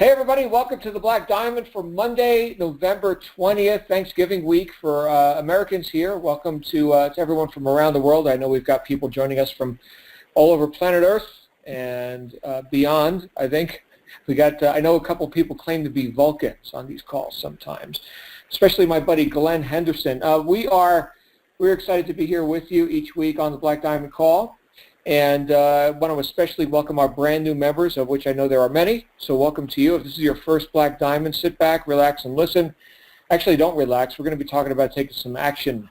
Hey everybody, welcome to the Black Diamond for Monday, November 20th, Thanksgiving week for Americans here. Welcome to everyone from around the world. I know we've got people joining us from all over planet Earth and beyond. I think we got, I know a couple people claim to be Vulcans on these calls sometimes, especially my buddy Glenn Henderson. We're excited to be here with you each week on the Black Diamond call. And I want to especially welcome our brand new members, of which I know there are many. So welcome to you. If this is your first Black Diamond, sit back, relax, and listen. Actually, don't relax. We're going to be talking about taking some action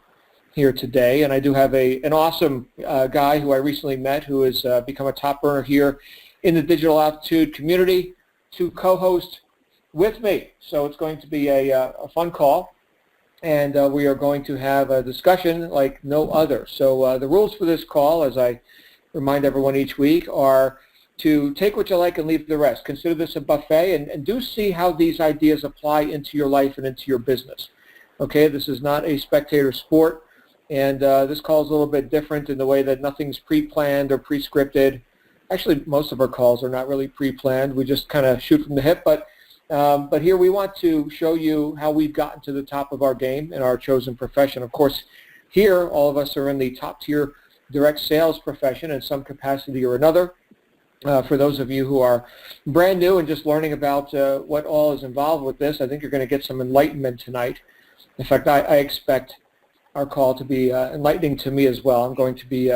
here today. And I do have an awesome guy who I recently met who has become a top earner here in the Digital Altitude community to co-host with me. So it's going to be a fun call. And we are going to have a discussion like no other. So the rules for this call, as I remind everyone each week, are to take what you like and leave the rest. Consider this a buffet and do see how these ideas apply into your life and into your business. Okay, this is not a spectator sport, and this call is a little bit different in the way that nothing's pre-planned or pre-scripted. Actually, most of our calls are not really pre-planned. We just kind of shoot from the hip, but here we want to show you how we've gotten to the top of our game in our chosen profession. Of course, here all of us are in the top tier direct sales profession in some capacity or another. For those of you who are brand new and just learning about what all is involved with this, I think you're going to get some enlightenment tonight. In fact, I expect our call to be enlightening to me as well. I'm going to be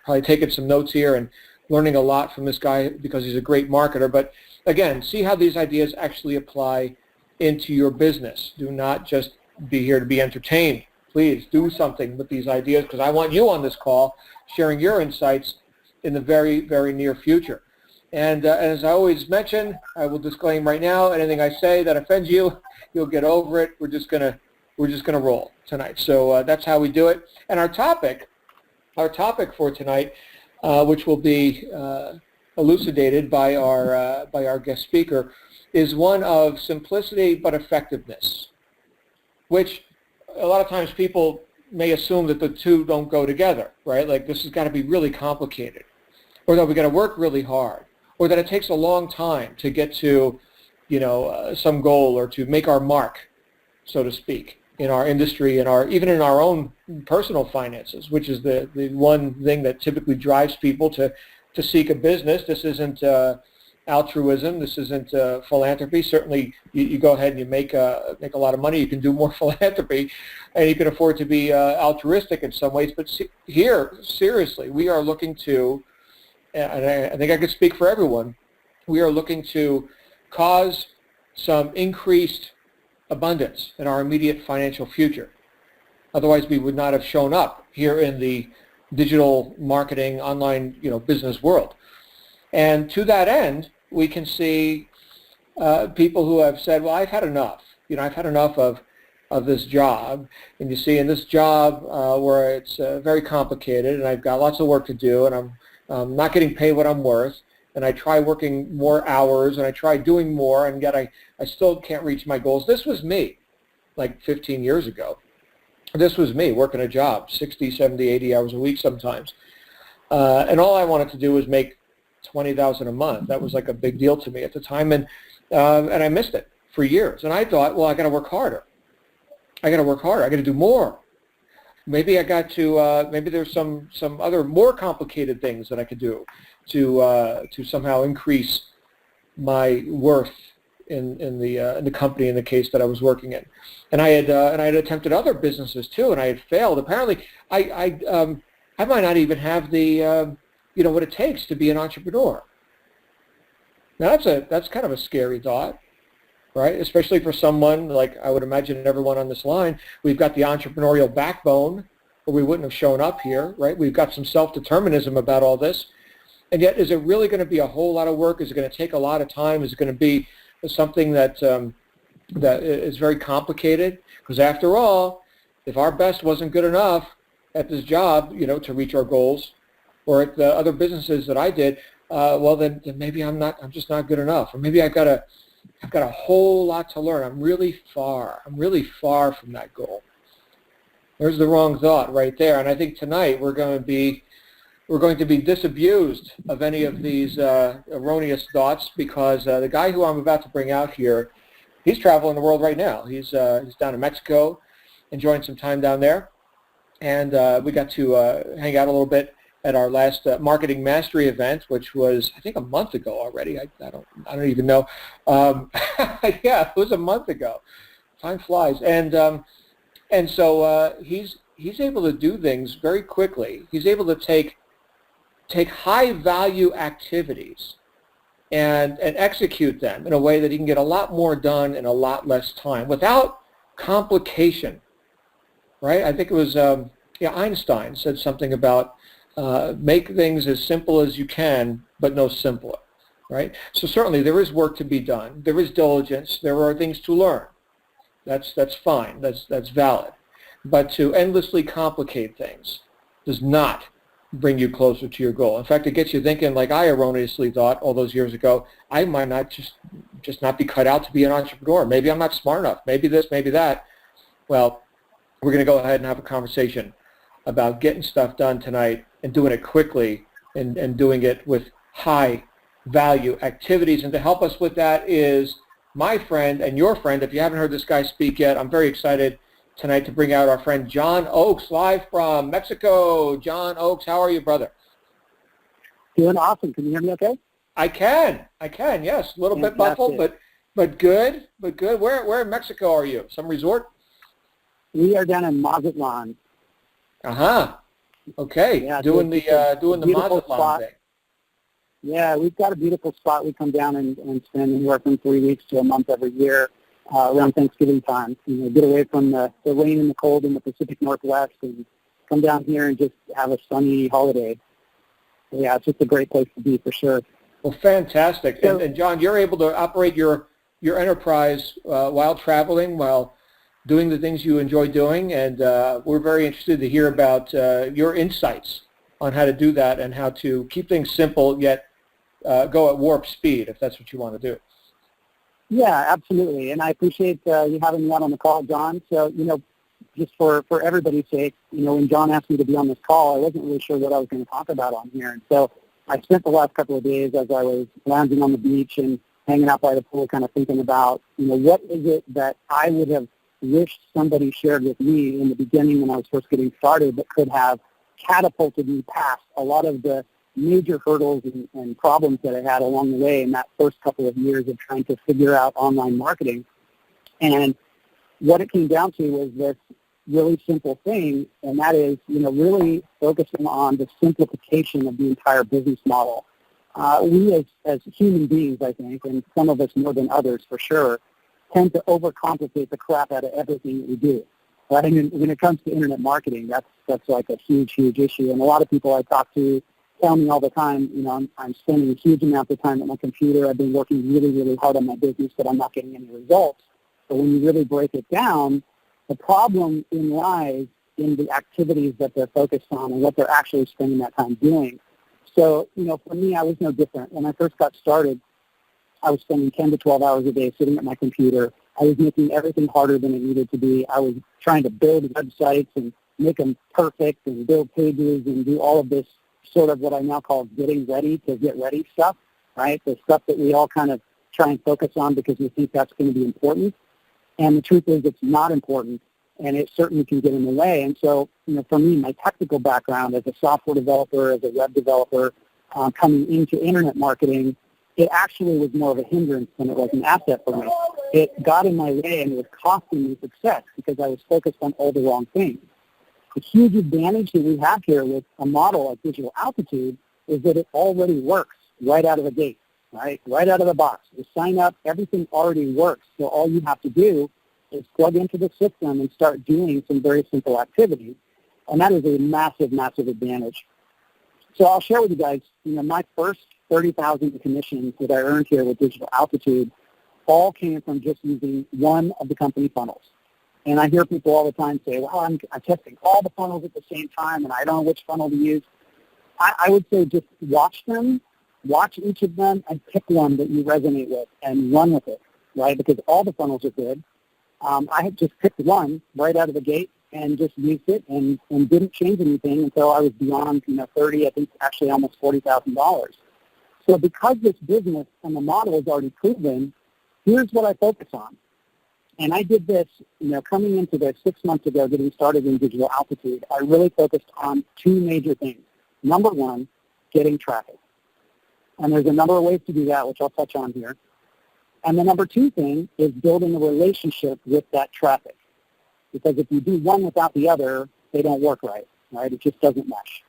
probably taking some notes here and learning a lot from this guy because he's a great marketer. But again, see how these ideas actually apply into your business. Do not just be here to be entertained. Please do something with these ideas because I want you on this call sharing your insights in the very, very near future. And as I always mention, I will disclaim right now, anything I say that offends you, you'll get over it. We're just gonna roll tonight. So that's how we do it. And our topic for tonight, which will be elucidated by our guest speaker, is one of simplicity but effectiveness, which a lot of times people may assume that the two don't go together, right? Like this has got to be really complicated, or that we got to work really hard, or that it takes a long time to get to, some goal or to make our mark, so to speak, in our industry and even in our own personal finances, which is the one thing that typically drives people to seek a business. This isn't altruism. This isn't philanthropy. Certainly, you go ahead and you make a lot of money. You can do more philanthropy, and you can afford to be altruistic in some ways. But here, seriously, we are looking to, and I think I could speak for everyone, we are looking to cause some increased abundance in our immediate financial future. Otherwise, we would not have shown up here in the digital marketing, online, business world. And to that end, we can see people who have said, well, I've had enough. I've had enough of this job. And you see in this job where it's very complicated and I've got lots of work to do and I'm not getting paid what I'm worth, and I try working more hours and I try doing more, and yet I still can't reach my goals. This was me like 15 years ago. This was me working a job, 60, 70, 80 hours a week sometimes. And all I wanted to do was make $20,000 a month. That was like a big deal to me at the time, and I missed it for years. And I thought, well, I got to work harder. I got to do more. Maybe I got to. Maybe there's some other more complicated things that I could do to somehow increase my worth in the company, in the case that I was working in. And I had attempted other businesses too, and I had failed. Apparently, I might not even have the what it takes to be an entrepreneur. Now that's kind of a scary thought, right? Especially for someone like I would imagine everyone on this line. We've got the entrepreneurial backbone, or we wouldn't have shown up here, right? We've got some self-determinism about all this. And yet, is it really going to be a whole lot of work? Is it going to take a lot of time? Is it going to be something that is very complicated? Because after all, if our best wasn't good enough at this job, to reach our goals, or at the other businesses that I did, well then maybe I'm just not good enough, or maybe I've got a whole lot to learn. I'm really far from that goal. There's the wrong thought right there. And I think tonight we're going to be we're going to be disabused of any of these erroneous thoughts because the guy who I'm about to bring out here, he's traveling the world right now. He's down in Mexico, enjoying some time down there, and we got to hang out a little bit at our last Marketing Mastery event, which was I think a month ago already. I don't even know. Yeah, it was a month ago. Time flies, and so he's able to do things very quickly. He's able to take high value activities and execute them in a way that he can get a lot more done in a lot less time without complication, right? I think it was Einstein said something about make things as simple as you can, but no simpler, right? So certainly there is work to be done. There is diligence. There are things to learn. That's fine. That's valid. But to endlessly complicate things does not bring you closer to your goal. In fact, it gets you thinking, like I erroneously thought all those years ago, I might not just not be cut out to be an entrepreneur. Maybe I'm not smart enough. Maybe this, maybe that. Well, we're going to go ahead and have a conversation about getting stuff done tonight and doing it quickly and doing it with high value activities. And to help us with that is my friend and your friend. If you haven't heard this guy speak yet, I'm very excited tonight to bring out our friend John Ochs, live from Mexico. John Ochs, how are you, brother? Doing awesome. Can you hear me okay? I can, yes. A little bit muffled, but good. Where in Mexico are you? Some resort? We are down in Mazatlan. Uh-huh. Okay. Yeah, doing the Mazatlan spot. thing. Yeah, we've got a beautiful spot. We come down and spend anywhere from 3 weeks to a month every year around Thanksgiving time. Get away from the rain and the cold in the Pacific Northwest and come down here and just have a sunny holiday. So, yeah, it's just a great place to be for sure. Well, fantastic. So, and John, you're able to operate your enterprise while traveling, while doing the things you enjoy doing, and we're very interested to hear about your insights on how to do that and how to keep things simple yet go at warp speed, if that's what you want to do. Yeah, absolutely, and I appreciate you having me on the call, John. So, just for everybody's sake, when John asked me to be on this call, I wasn't really sure what I was going to talk about on here, and so I spent the last couple of days as I was lounging on the beach and hanging out by the pool kind of thinking about, what is it that I would have wished somebody shared with me in the beginning when I was first getting started that could have catapulted me past a lot of the major hurdles and problems that I had along the way in that first couple of years of trying to figure out online marketing. And what it came down to was this really simple thing, and that is, really focusing on the simplification of the entire business model. We as human beings, I think, and some of us more than others for sure, tend to overcomplicate the crap out of everything that we do. Right? And when it comes to internet marketing, that's like a huge issue. And a lot of people I talk to tell me all the time, I'm spending a huge amount of time at my computer. I've been working really hard on my business, but I'm not getting any results. But when you really break it down, the problem lies in the activities that they're focused on and what they're actually spending that time doing. So, for me, I was no different. When I first got started, I was spending 10 to 12 hours a day sitting at my computer. I was making everything harder than it needed to be. I was trying to build websites and make them perfect and build pages and do all of this sort of what I now call getting ready to get ready stuff, right? The stuff that we all kind of try and focus on because we think that's going to be important. And the truth is it's not important, and it certainly can get in the way. And so, for me, my technical background as a software developer, as a web developer, coming into internet marketing, it actually was more of a hindrance than it was an asset for me. It got in my way and it was costing me success because I was focused on all the wrong things. The huge advantage that we have here with a model like Digital Altitude is that it already works right out of the gate, right? Right out of the box. You sign up, everything already works. So all you have to do is plug into the system and start doing some very simple activities. And that is a massive advantage. So I'll share with you guys, my first 30,000 commissions that I earned here with Digital Altitude all came from just using one of the company funnels. And I hear people all the time say, well, I'm testing all the funnels at the same time, and I don't know which funnel to use. I would say just watch them, watch each of them, and pick one that you resonate with and run with it, right? Because all the funnels are good. I had just picked one right out of the gate, and just used it and didn't change anything until I was beyond, 30, I think actually almost $40,000. So because this business and the model is already proven, here's what I focus on. And I did this, coming into this 6 months ago, getting started in Digital Altitude, I really focused on two major things. Number one, getting traffic. And there's a number of ways to do that, which I'll touch on here. And the number two thing is building a relationship with that traffic. Because if you do one without the other, they don't work right? It just doesn't mesh.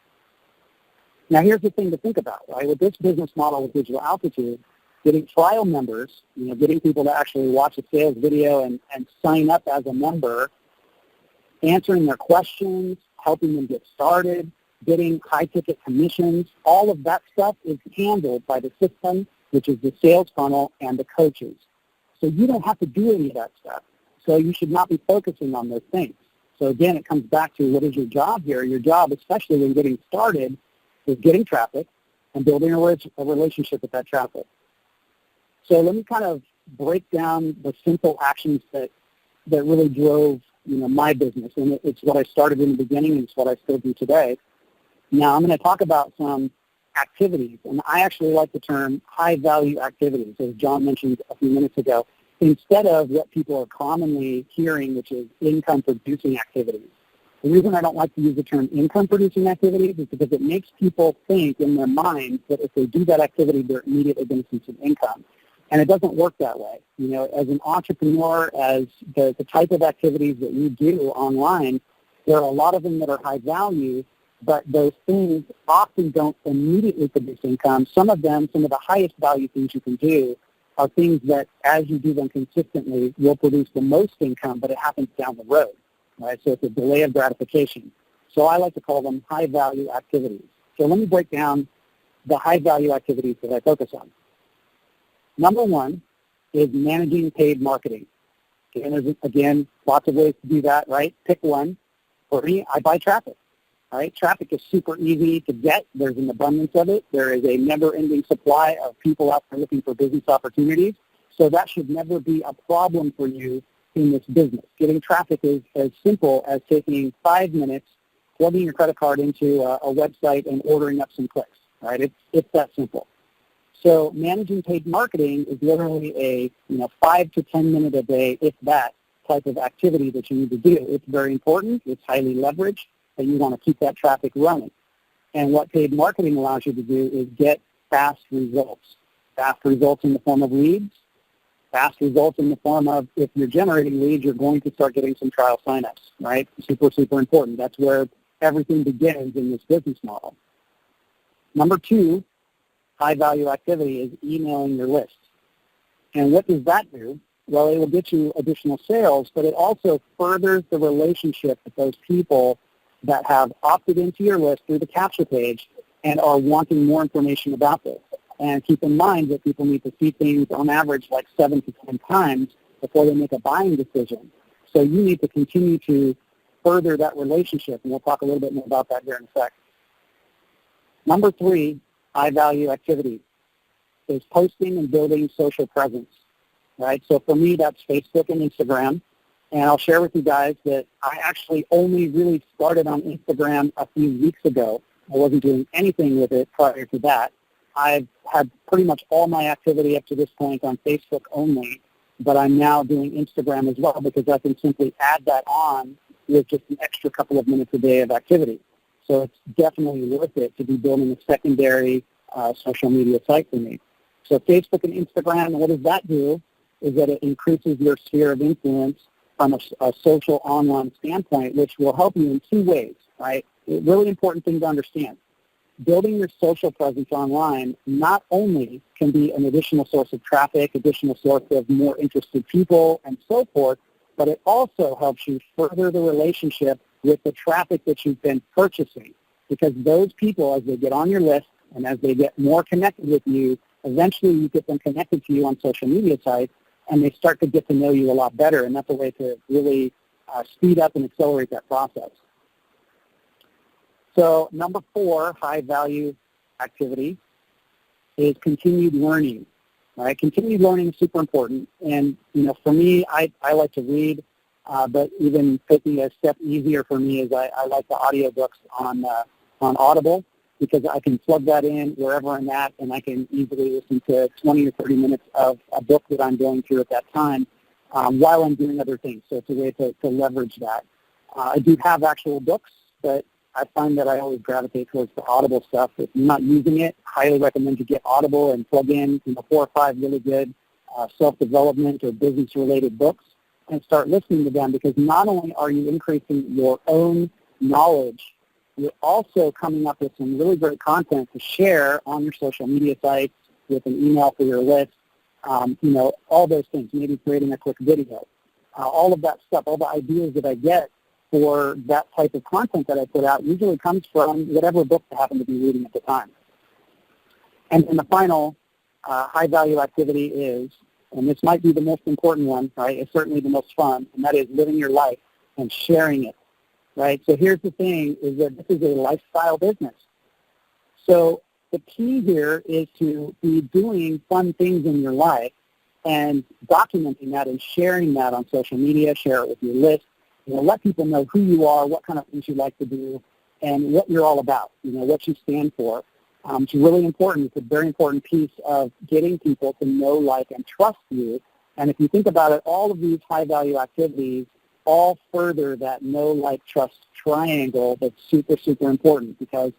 Now here's the thing to think about, right? With this business model with Digital Altitude, getting trial members, getting people to actually watch a sales video and sign up as a member, answering their questions, helping them get started, getting high-ticket commissions, all of that stuff is handled by the system, which is the sales funnel and the coaches. So you don't have to do any of that stuff. So you should not be focusing on those things. So again, it comes back to what is your job here. Your job, especially when getting started, is getting traffic and building a relationship with that traffic. So let me kind of break down the simple actions that really drove my business. And it's what I started in the beginning, and it's what I still do today. Now I'm going to talk about some activities, and I actually like the term high-value activities, as John mentioned a few minutes ago, instead of what people are commonly hearing, which is income-producing activities. The reason I don't like to use the term income-producing activities is because it makes people think in their minds that if they do that activity, they're immediately going to see some income. And it doesn't work that way. As an entrepreneur, as the type of activities that you do online, there are a lot of them that are high value, but those things often don't immediately produce income. Some of them, some of the highest value things you can do, are things that, as you do them consistently, will produce the most income, but it happens down the road, right? So it's a delay of gratification. So I like to call them high-value activities. So let me break down the high-value activities that I focus on. Number one is managing paid marketing. And there's, again, lots of ways to do that, right? Pick one. For me, I buy traffic. Right? Traffic is super easy to get. There's an abundance of it. There is a never-ending supply of people out there looking for business opportunities. So that should never be a problem for you in this business. Getting traffic is as simple as taking 5 minutes, plugging your credit card into a website and ordering up some clicks. Right? It's that simple. So managing paid marketing is literally a 5 to 10 minute a day, if that, type of activity that you need to do. It's very important. It's highly leveraged. And you want to keep that traffic running. And what paid marketing allows you to do is get fast results. Fast results in the form of leads. Fast results in the form of, if you're generating leads, you're going to start getting some trial signups, right? Super, super important. That's where everything begins in this business model. Number two, high-value activity is emailing your list. And what does that do? Well, it will get you additional sales, but it also furthers the relationship with those people that have opted into your list through the capture page and are wanting more information about this. And keep in mind that people need to see things on average like 7 to 10 times before they make a buying decision. So you need to continue to further that relationship, and we'll talk a little bit more about that here in a sec. Number three, high-value activity is posting and building social presence, right? So for me, that's Facebook and Instagram. And I'll share with you guys that I actually only really started on Instagram a few weeks ago. I wasn't doing anything with it prior to that. I've had pretty much all my activity up to this point on Facebook only, but I'm now doing Instagram as well because I can simply add that on with just an extra couple of minutes a day of activity. So it's definitely worth it to be building a secondary social media site for me. So Facebook and Instagram, what does that do is that it increases your sphere of influence from a social online standpoint, which will help you in two ways, right? A really important thing to understand. Building your social presence online not only can be an additional source of traffic, additional source of more interested people, and so forth, but it also helps you further the relationship with the traffic that you've been purchasing. Because those people, as they get on your list and as they get more connected with you, eventually you get them connected to you on social media sites, and they start to get to know you a lot better, and that's a way to really speed up and accelerate that process. So number four, high-value activity, is continued learning. Right? Continued learning is super important, and for me, I like to read. But even taking a step easier for me is I like the audiobooks on Audible, because I can plug that in wherever I'm at, and I can easily listen to 20 or 30 minutes of a book that I'm going through at that time while I'm doing other things. So it's a way to leverage that. I do have actual books, but I find that I always gravitate towards the Audible stuff. If you're not using it, highly recommend you get Audible and plug in 4 or 5 really good self-development or business-related books and start listening to them, because not only are you increasing your own knowledge, you're also coming up with some really great content to share on your social media sites, with an email for your list, all those things, maybe creating a quick video. All of that stuff, all the ideas that I get for that type of content that I put out usually comes from whatever book I happen to be reading at the time. And then the final high-value activity is, and this might be the most important one, right? It's certainly the most fun, and that is living your life and sharing it, right? So here's the thing, is that this is a lifestyle business. So the key here is to be doing fun things in your life and documenting that and sharing that on social media, share it with your list. Let people know who you are, what kind of things you like to do, and what you're all about, what you stand for. It's really important. It's a very important piece of getting people to know, like, and trust you. And if you think about it, all of these high-value activities all further that know, like, trust triangle that's super, super important, because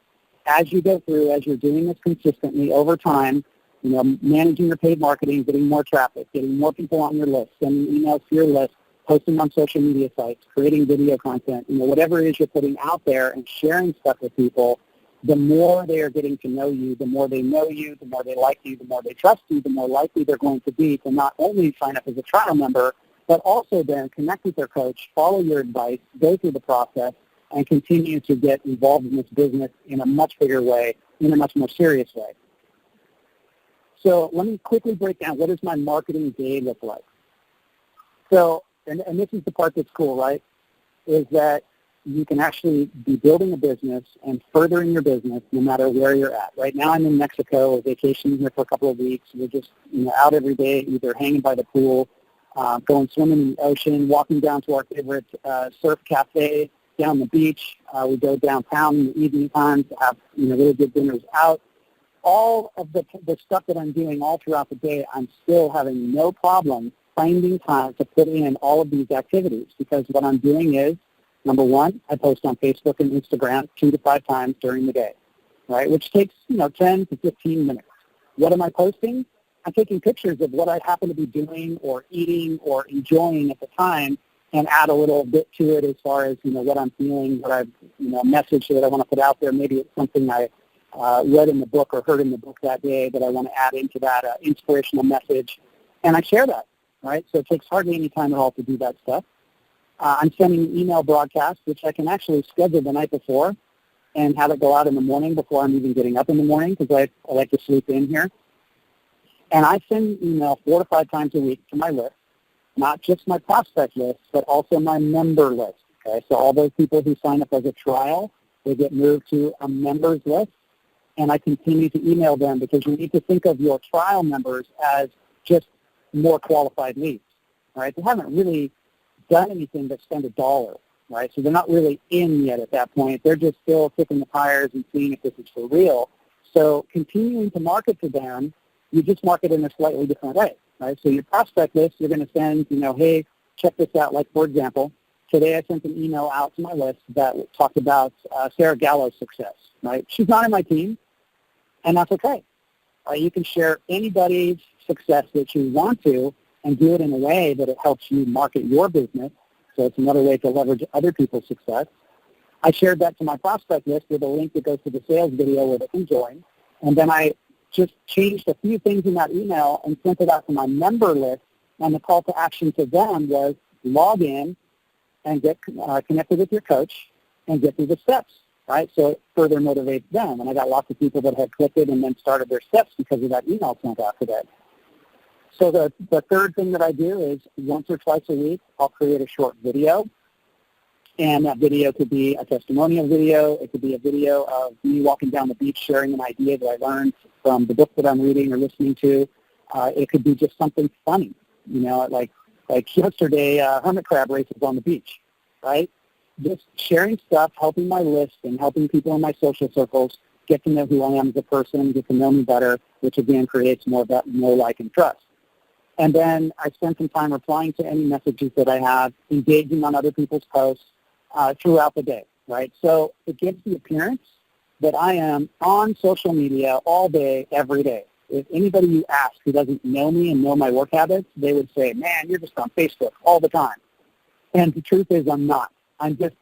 as you go through, as you're doing this consistently over time, managing your paid marketing, getting more traffic, getting more people on your list, sending emails to your list, posting on social media sites, creating video content, whatever it is you're putting out there and sharing stuff with people, the more they are getting to know you, the more they know you, the more they like you, the more they trust you, the more likely they're going to be to not only sign up as a trial member, but also then connect with their coach, follow your advice, go through the process, and continue to get involved in this business in a much bigger way, in a much more serious way. So let me quickly break down, what does my marketing day look like? So, and this is the part that's cool, right, is that you can actually be building a business and furthering your business no matter where you're at. Right now I'm in Mexico, vacationing here for a couple of weeks. We're just out every day, either hanging by the pool, going swimming in the ocean, walking down to our favorite surf cafe down the beach. We go downtown in the evening times to have really good dinners out. All of the stuff that I'm doing all throughout the day, I'm still having no problem finding time to put in all of these activities, because what I'm doing is, number one, I post on Facebook and Instagram 2 to 5 times during the day, right, which takes 10 to 15 minutes. What am I posting? I'm taking pictures of what I happen to be doing or eating or enjoying at the time, and add a little bit to it as far as what I'm feeling, what I've a message that I want to put out there. Maybe it's something I read in the book or heard in the book that day that I want to add into that inspirational message, and I share that. Right? So it takes hardly any time at all to do that stuff. I'm sending an email broadcast, which I can actually schedule the night before and have it go out in the morning before I'm even getting up in the morning, because I like to sleep in here. And I send email 4 to 5 times a week to my list, not just my prospect list, but also my member list. Okay? So all those people who sign up as a trial, they get moved to a members list, and I continue to email them, because you need to think of your trial members as just more qualified leads, right? They haven't really done anything but spend $1, right? So they're not really in yet at that point. They're just still kicking the tires and seeing if this is for real. So continuing to market to them, you just market in a slightly different way, right? So your prospect list, you're going to send, hey, check this out. Like, for example, today I sent an email out to my list that talked about Sarah Gallo's success, right? She's not in my team, and that's okay. You can share anybody's success that you want to, and do it in a way that it helps you market your business. So it's another way to leverage other people's success. I shared that to my prospect list with a link that goes to the sales video where they can join. And then I just changed a few things in that email and sent it out to my member list. And the call to action to them was log in and get connected with your coach and get through the steps. Right? So it further motivates them. And I got lots of people that had clicked it and then started their steps because of that email sent out today. So the third thing that I do is once or twice a week, I'll create a short video. And that video could be a testimonial video. It could be a video of me walking down the beach sharing an idea that I learned from the book that I'm reading or listening to. It could be just something funny, like Like yesterday, hermit crab races on the beach, right? Just sharing stuff, helping my list and helping people in my social circles get to know who I am as a person, get to know me better, which again creates more of that know, like, and trust. And then I spend some time replying to any messages that I have, engaging on other people's posts throughout the day, right? So it gives the appearance that I am on social media all day, every day. If anybody you ask who doesn't know me and know my work habits, they would say, man, you're just on Facebook all the time. And the truth is I'm not. I'm just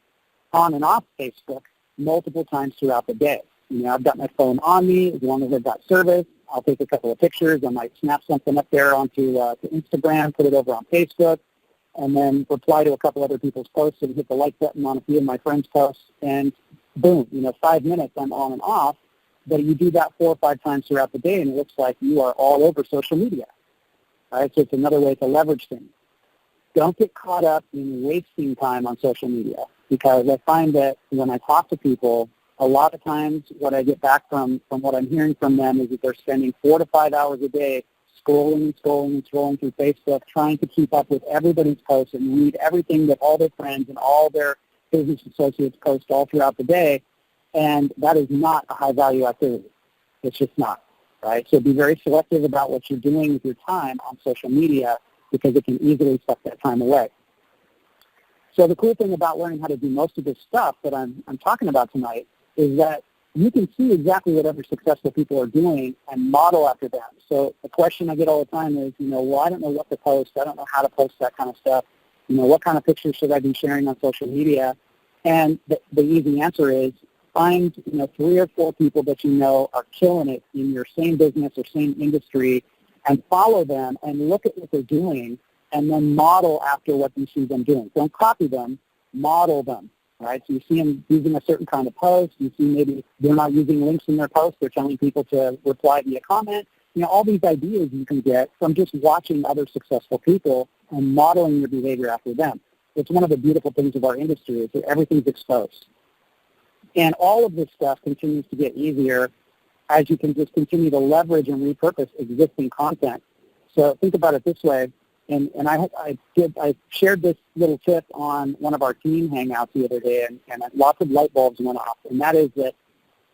on and off Facebook multiple times throughout the day. You know, I've got my phone on me as long as I've got service. I'll take a couple of pictures. I might snap something up there onto to Instagram, put it over on Facebook, and then reply to a couple other people's posts and hit the like button on a few of my friends' posts. And boom, 5 minutes, I'm on and off. But you do that 4 or 5 times throughout the day, and it looks like you are all over social media. Right? So it's another way to leverage things. Don't get caught up in wasting time on social media, because I find that when I talk to people, a lot of times what I get back from what I'm hearing from them is that they're spending 4 to 5 hours a day scrolling through Facebook, trying to keep up with everybody's posts and read everything that all their friends and all their business associates post all throughout the day, and that is not a high-value activity. It's just not, right? So be very selective about what you're doing with your time on social media, because it can easily suck that time away. So the cool thing about learning how to do most of this stuff that I'm talking about tonight is that you can see exactly what other successful people are doing and model after them. So the question I get all the time is, well, I don't know what to post. I don't know how to post that kind of stuff. What kind of pictures should I be sharing on social media? And the easy answer is find, 3 or 4 people that you know are killing it in your same business or same industry, and follow them and look at what they're doing and then model after what you see them doing. Don't copy them, model them. Right? So you see them using a certain kind of post. You see maybe they're not using links in their post. They're telling people to reply via comment. All these ideas you can get from just watching other successful people and modeling your behavior after them. It's one of the beautiful things of our industry is that everything's exposed. And all of this stuff continues to get easier as you can just continue to leverage and repurpose existing content. So think about it this way. And I shared this little tip on one of our team hangouts the other day, and lots of light bulbs went off. And that is that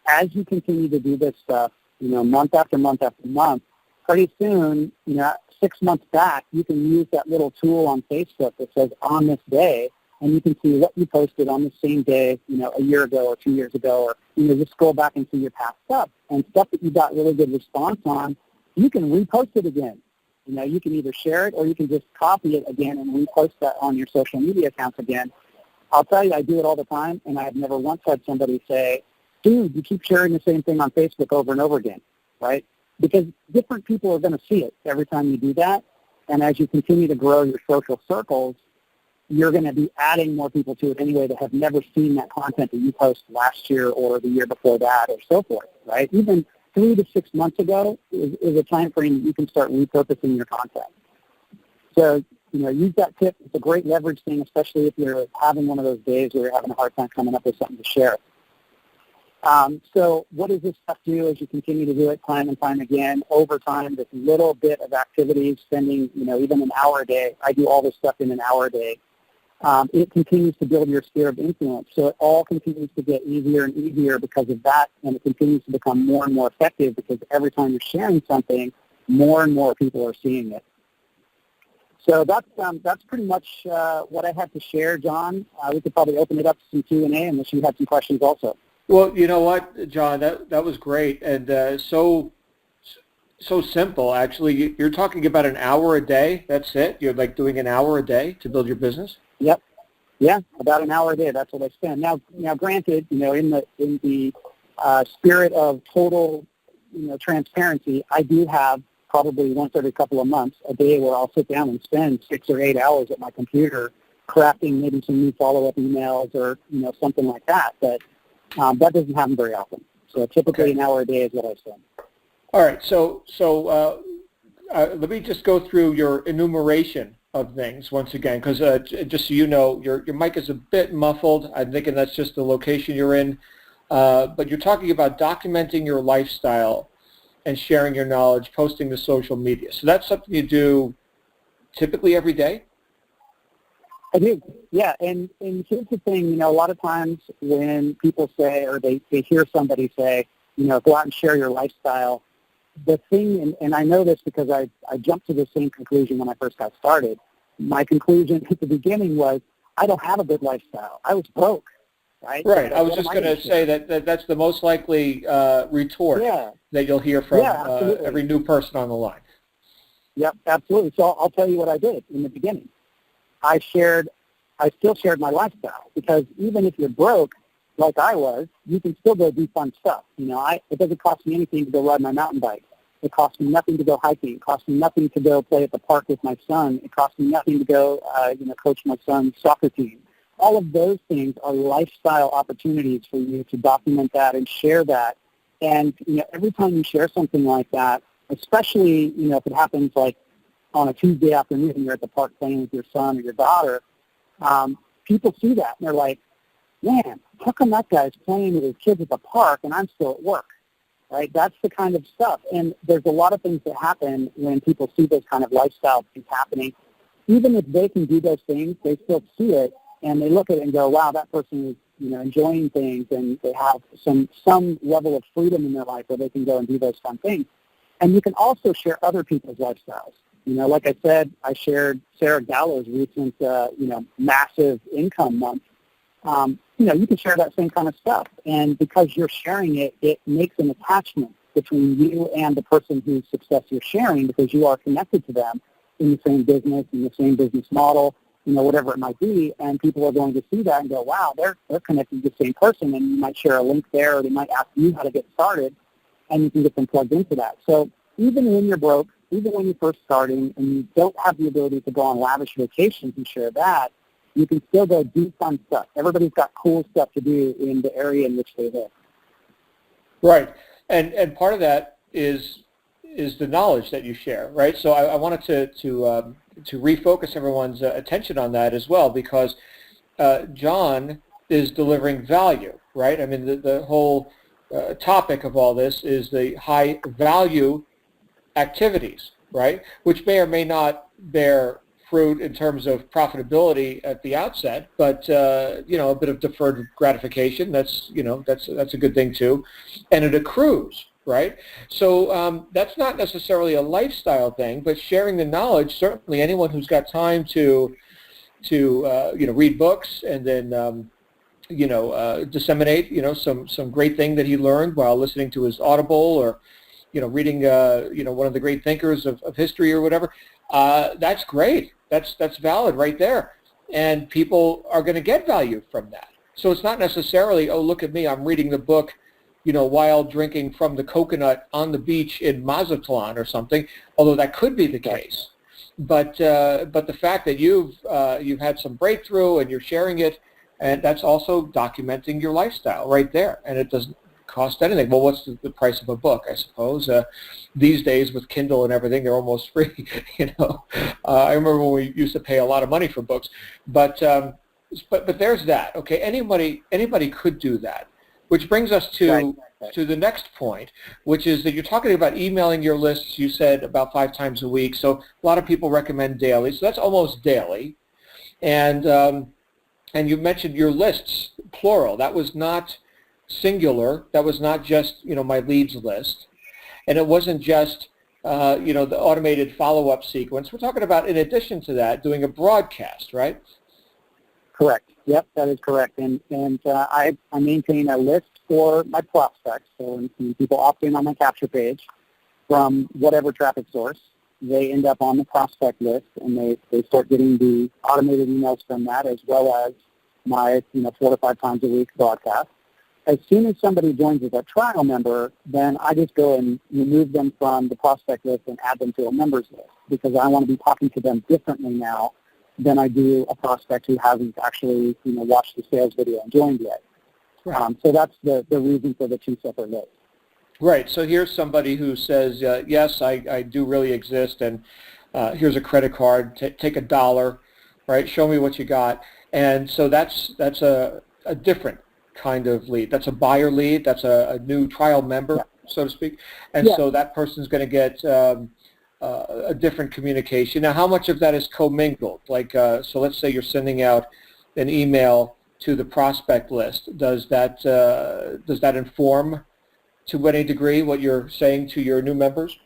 as you continue to do this stuff, month after month after month, pretty soon, 6 months back, you can use that little tool on Facebook that says on this day, and you can see what you posted on the same day, a year ago or 2 years ago, or just scroll back and see your past stuff. And stuff that you got really good response on, you can repost it again. You can either share it or you can just copy it again and repost that on your social media accounts again. I'll tell you, I do it all the time, and I've never once had somebody say, dude, you keep sharing the same thing on Facebook over and over again, right? Because different people are going to see it every time you do that, and as you continue to grow your social circles, you're going to be adding more people to it anyway that have never seen that content that you post last year or the year before that or so forth, right? Even 3 to 6 months ago is a time frame that you can start repurposing your content. So, use that tip. It's a great leverage thing, especially if you're having one of those days where you're having a hard time coming up with something to share. So what does this stuff do as you continue to do it time and time again? Over time, this little bit of activity, spending, even an hour a day. I do all this stuff in an hour a day. It continues to build your sphere of influence. So it all continues to get easier and easier because of that, and it continues to become more and more effective because every time you're sharing something, more and more people are seeing it. So that's pretty much what I had to share, John. We could probably open it up to some Q&A unless you had some questions also. Well, you know what, John, that was great, and so simple, actually. You're talking about an hour a day, that's it? You're like doing an hour a day to build your business? Yep. Yeah, about an hour a day. That's what I spend. Now, granted, in the spirit of total, transparency, I do have probably once every couple of months a day where I'll sit down and spend 6 or 8 hours at my computer crafting maybe some new follow-up emails or something like that. But that doesn't happen very often. So typically an hour a day is what I spend. All right. So let me just go through your enumeration of things once again, because just so you know, your mic is a bit muffled. I'm thinking that's just the location you're in. But you're talking about documenting your lifestyle and sharing your knowledge, posting to social media. So that's something you do typically every day? I do, yeah. And here's the thing, a lot of times when people say, or they hear somebody say, go out and share your lifestyle, the thing, and I know this because I jumped to the same conclusion when I first got started. My conclusion at the beginning was, I don't have a good lifestyle. I was broke, right? Right. So I was just going to say that's the most likely retort that you'll hear from every new person on the line. Yep, absolutely. So I'll tell you what I did in the beginning. I still shared my lifestyle, because even if you're broke, like I was, you can still go do fun stuff. It doesn't cost me anything to go ride my mountain bike. It costs me nothing to go hiking. It costs me nothing to go play at the park with my son. It costs me nothing to go, coach my son's soccer team. All of those things are lifestyle opportunities for you to document that and share that. And, every time you share something like that, especially, if it happens like on a Tuesday afternoon and you're at the park playing with your son or your daughter, people see that and they're like, man, how come that guy's playing with his kids at the park and I'm still at work, right? That's the kind of stuff. And there's a lot of things that happen when people see those kind of lifestyle things happening. Even if they can do those things, they still see it and they look at it and go, wow, that person is, enjoying things, and they have some level of freedom in their life where they can go and do those fun things. And you can also share other people's lifestyles. Like I said, I shared Sarah Gallo's recent, massive income month. You can share that same kind of stuff. And because you're sharing it, it makes an attachment between you and the person whose success you're sharing, because you are connected to them in the same business, in the same business model, whatever it might be. And people are going to see that and go, wow, they're connected to the same person. And you might share a link there, or they might ask you how to get started, and you can get them plugged into that. So even when you're broke, even when you're first starting and you don't have the ability to go on lavish vacations and share that, you can still go do fun stuff. Everybody's got cool stuff to do in the area in which they live. Right. And part of that is the knowledge that you share, right? So I wanted to refocus everyone's attention on that as well, because John is delivering value, right? I mean, the whole topic of all this is the high value activities, right? Which may or may not bear fruit in terms of profitability at the outset, but a bit of deferred gratification. That's a good thing too, and it accrues, right? So that's not necessarily a lifestyle thing, but sharing the knowledge. Certainly, anyone who's got time to read books and then disseminate some great thing that he learned while listening to his Audible, or reading one of the great thinkers of history or whatever. That's great. That's valid right there. And people are going to get value from that. So it's not necessarily, oh, look at me, I'm reading the book, while drinking from the coconut on the beach in Mazatlan or something, although that could be the case. But the fact that you've had some breakthrough and you're sharing it, and that's also documenting your lifestyle right there. And it doesn't cost anything. Well, what's the price of a book, I suppose? These days with Kindle and everything, they're almost free. I remember when we used to pay a lot of money for books, but there's that. Okay, anybody could do that, which brings us to the next point, which is that you're talking about emailing your lists. You said about 5 times a week, so a lot of people recommend daily, so that's almost daily. And you mentioned your lists, plural. That was not singular. That was not just my leads list, and it wasn't just the automated follow-up sequence. We're talking about, in addition to that, doing a broadcast, right? Correct. Yep, that is correct. And I maintain a list for my prospects. So when people opt in on my capture page from whatever traffic source, they end up on the prospect list, and they start getting the automated emails from that, as well as my 4 to 5 times a week broadcast. As soon as somebody joins as a trial member, then I just go and remove them from the prospect list and add them to a members list, because I want to be talking to them differently now than I do a prospect who hasn't actually watched the sales video and joined yet. Right. So that's the reason for the 2 separate lists. Right. So here's somebody who says, yes, I do really exist, and here's a credit card. Take $1, right? Show me what you got. And so that's a different kind of lead. That's a buyer lead. That's a new trial member, so to speak. And so that person's going to get a different communication. Now, how much of that is commingled? Like, so let's say you're sending out an email to the prospect list. Does that inform to any degree what you're saying to your new members?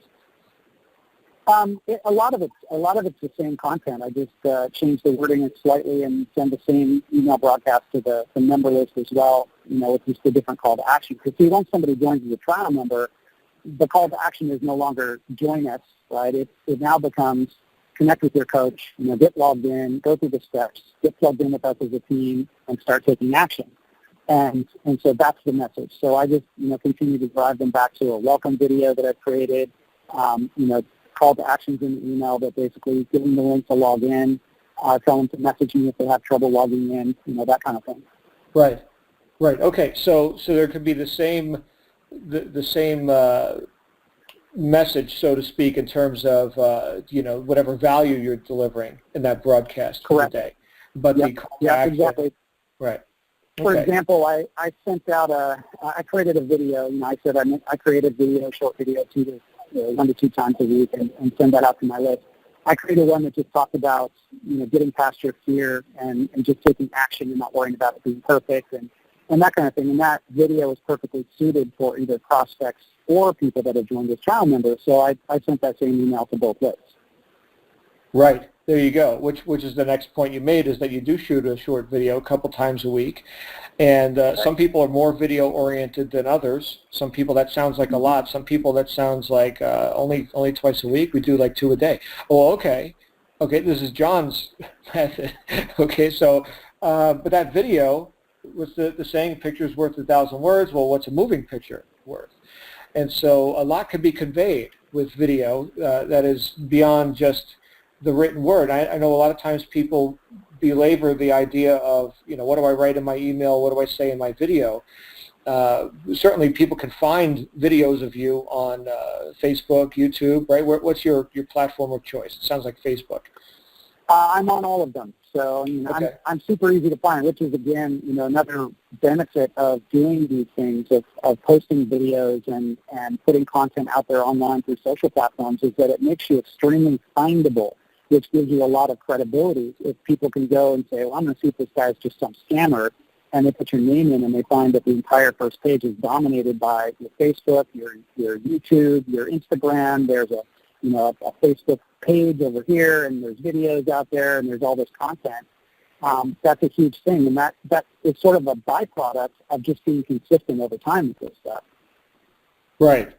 A lot of it's the same content. I just change the wording slightly and send the same email broadcast to the member list as well. With just a different call to action. Because see, once somebody joins as a trial member, the call to action is no longer join us, right? It now becomes connect with your coach, get logged in, go through the steps, get plugged in with us as a team, and start taking action. And so that's the message. So I just continue to drive them back to a welcome video that I've created. Call to actions in the email that basically give them the link to log in, tell them to message me if they have trouble logging in, that kind of thing. Right. Okay. So there could be the same message, so to speak, in terms of whatever value you're delivering in that broadcast today. But yep. the call to action, exactly. Right. Okay. For example, I sent out I created a video. I said I created a short video 1 to 2 times a week and send that out to my list. I created one that just talked about getting past your fear and just taking action and not worrying about it being perfect and that kind of thing. And that video is perfectly suited for either prospects or people that have joined as trial members. So I sent that same email to both lists. Right. There you go. Which is the next point you made, is that you do shoot a short video a couple times a week. And some people are more video oriented than others. Some people that sounds like a lot. Some people that sounds like only twice a week. We do like 2 a day. Oh, okay. This is John's method. Okay, so but that video was the saying, picture's worth 1,000 words. Well, what's a moving picture worth? And so a lot can be conveyed with video that is beyond just the written word. I know a lot of times people belabor the idea of, what do I write in my email? What do I say in my video? Certainly people can find videos of you on Facebook, YouTube, right? What's your platform of choice? It sounds like Facebook. I'm on all of them. So okay. I'm super easy to find, which is, again, another benefit of doing these things, of posting videos and putting content out there online through social platforms, is that it makes you extremely findable, which gives you a lot of credibility. If people can go and say, well, I'm going to see if this guy's just some scammer, and they put your name in and they find that the entire first page is dominated by your Facebook, your YouTube, your Instagram. There's a Facebook page over here, and there's videos out there, and there's all this content. That's a huge thing, and that is sort of a byproduct of just being consistent over time with this stuff. Right.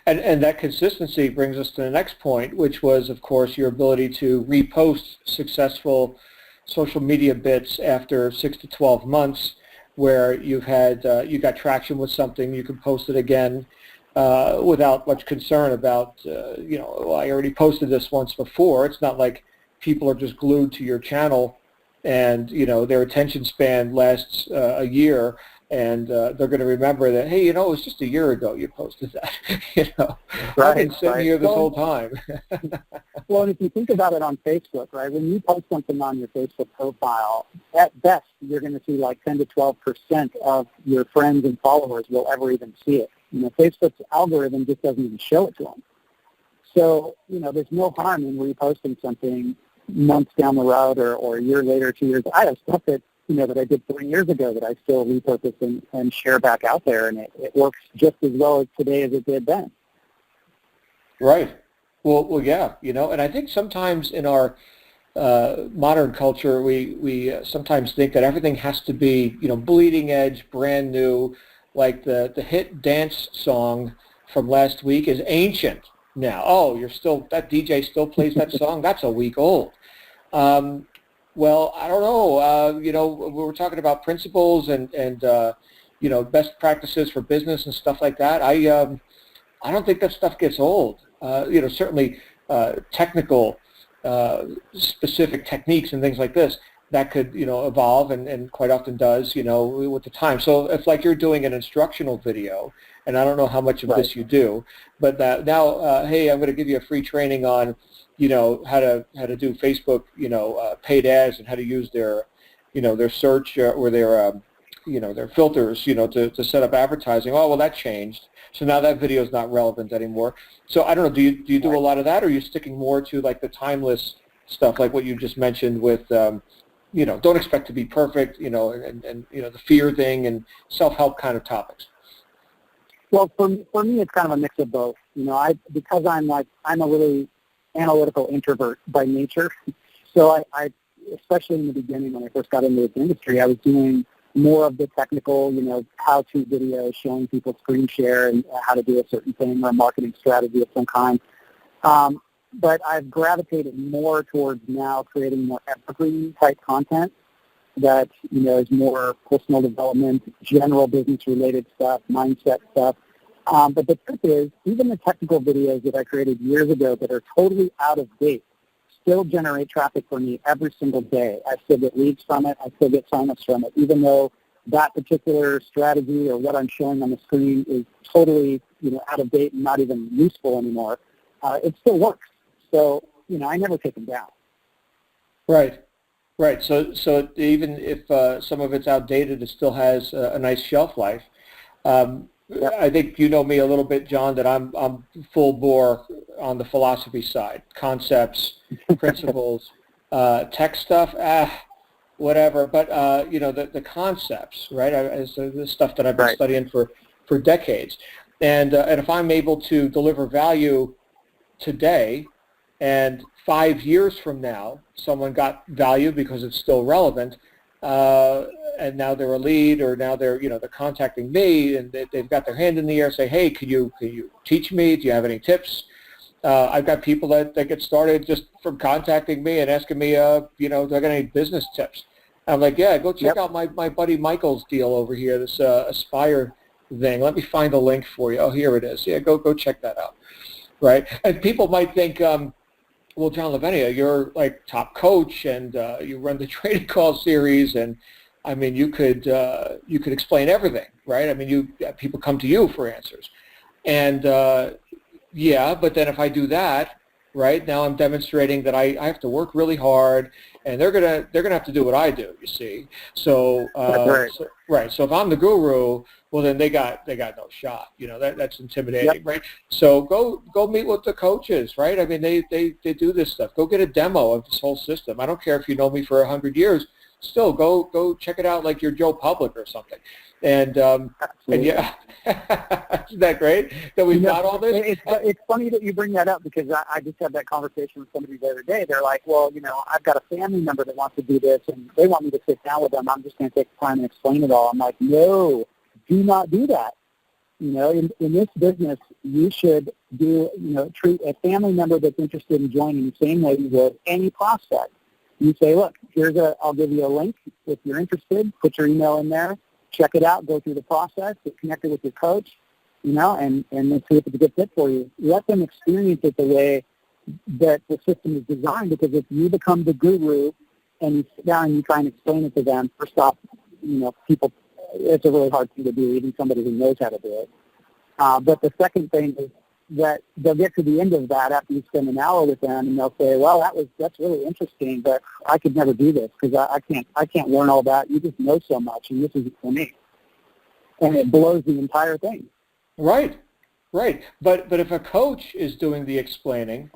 And that consistency brings us to the next point, which was, of course, your ability to repost successful social media bits after 6 to 12 months, where you've had you got traction with something, you can post it again without much concern about well, I already posted this once before. It's not like people are just glued to your channel and their attention span lasts a year. And they're going to remember that, hey, it was just a year ago you posted that. Right, I've been sitting here this whole time. Well, and if you think about it on Facebook, right, when you post something on your Facebook profile, at best you're going to see like 10 to 12% of your friends and followers will ever even see it. Facebook's algorithm just doesn't even show it to them. So, there's no harm in reposting something months down the road or a year later, 2 years. I have stuff that I did 3 years ago that I still repurpose and share back out there, and it works just as well as today as it did then. Right. Well, yeah, and I think sometimes in our modern culture, we sometimes think that everything has to be, bleeding edge, brand new, like the hit dance song from last week is ancient now. Oh, that DJ still plays that song? That's a week old. Well, I don't know. We were talking about principles and best practices for business and stuff like that. I don't think that stuff gets old. Certainly technical, specific techniques and things like this that could evolve and quite often does with the time. So if like you're doing an instructional video, and I don't know how much of this you do, but now hey, I'm going to give you a free training on how to do Facebook paid ads and how to use their their search or their filters to set up advertising. Oh, well, that changed. So now that video is not relevant anymore. So I don't know, do you do a lot of that, or are you sticking more to like the timeless stuff, like what you just mentioned with, don't expect to be perfect, and the fear thing and self-help kind of topics? Well, for me, it's kind of a mix of both. Because I'm a really analytical introvert by nature. So I especially in the beginning when I first got into this industry, I was doing more of the technical, how-to videos showing people screen share and how to do a certain thing or a marketing strategy of some kind. But I've gravitated more towards now creating more evergreen type content that, is more personal development, general business-related stuff, mindset stuff. But the truth is, even the technical videos that I created years ago that are totally out of date still generate traffic for me every single day. I still get leads from it. I still get signups from it, even though that particular strategy or what I'm showing on the screen is totally, out of date and not even useful anymore. It still works. So, I never take them down. Right. Right. So even if some of it's outdated, it still has a nice shelf life. Yep. I think you know me a little bit, John, that I'm full bore on the philosophy side, concepts, principles, tech stuff, whatever. But the concepts, right? Is the stuff that I've been studying for decades, and if I'm able to deliver value today, and 5 years from now, someone got value because it's still relevant, and now they're a lead, or now they're contacting me, and they've got their hand in the air, say, hey, can you teach me? Do you have any tips? I've got people that get started just from contacting me and asking me, do I got any business tips? I'm like, yeah, go check out my buddy Michael's deal over here, this Aspire thing. Let me find the link for you. Oh, here it is. Yeah, go check that out. Right? And people might think, well, John Lavenia, you're like top coach, and you run the trading call series, and I mean, you could explain everything, right? I mean, people come to you for answers, and yeah, but then if I do that, right, now I'm demonstrating that I have to work really hard, and they're gonna have to do what I do. You see, so right. So if I'm the guru, well, then they got no shot. That's intimidating, right? So go meet with the coaches, right? I mean, they do this stuff. Go get a demo of this whole system. I don't care if you know me for 100 years. Still, go check it out like you're Joe Public or something. And yeah, isn't that great that we've got all this? It's funny that you bring that up, because I just had that conversation with somebody the other day. They're like, well, I've got a family member that wants to do this, and they want me to sit down with them. I'm just going to take the time and explain it all. I'm like, no, do not do that. In this business, you should treat a family member that's interested in joining the same way you would any prospect. You say, look, I'll give you a link. If you're interested, put your email in there, check it out, go through the process, get connected with your coach, and then see if it's a good fit for you. Let them experience it the way that the system is designed, because if you become the guru and you sit down and you try and explain it to them, first off, people, it's a really hard thing to do, even somebody who knows how to do it. But the second thing is that they'll get to the end of that after you spend an hour with them, and they'll say, well, that's really interesting, but I could never do this because I can't learn all that. You just know so much, and this isn't for me. And it blows the entire thing. Right. But if a coach is doing the explaining,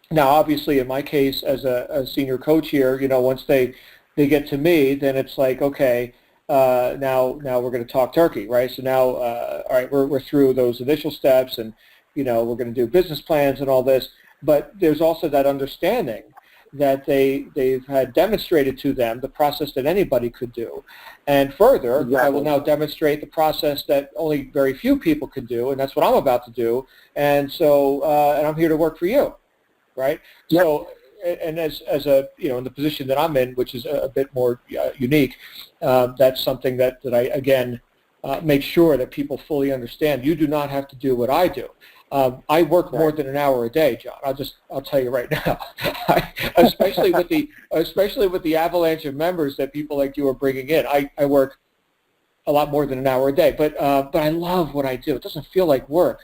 now obviously in my case as a senior coach here, once they get to me, then it's like, okay, now we're going to talk turkey, right? So now, all right, we're through those initial steps, and we're going to do business plans and all this, but there's also that understanding that they've had demonstrated to them the process that anybody could do. And further, exactly. I will now demonstrate the process that only very few people can do, and that's what I'm about to do. And so, and I'm here to work for you, right? Yep. So, and as a, in the position that I'm in, which is a bit more unique, that's something that I, again, make sure that people fully understand. You do not have to do what I do. I work more than an hour a day, John. I'll tell you right now, especially with the avalanche of members that people like you are bringing in. I work a lot more than an hour a day, but I love what I do. It doesn't feel like work,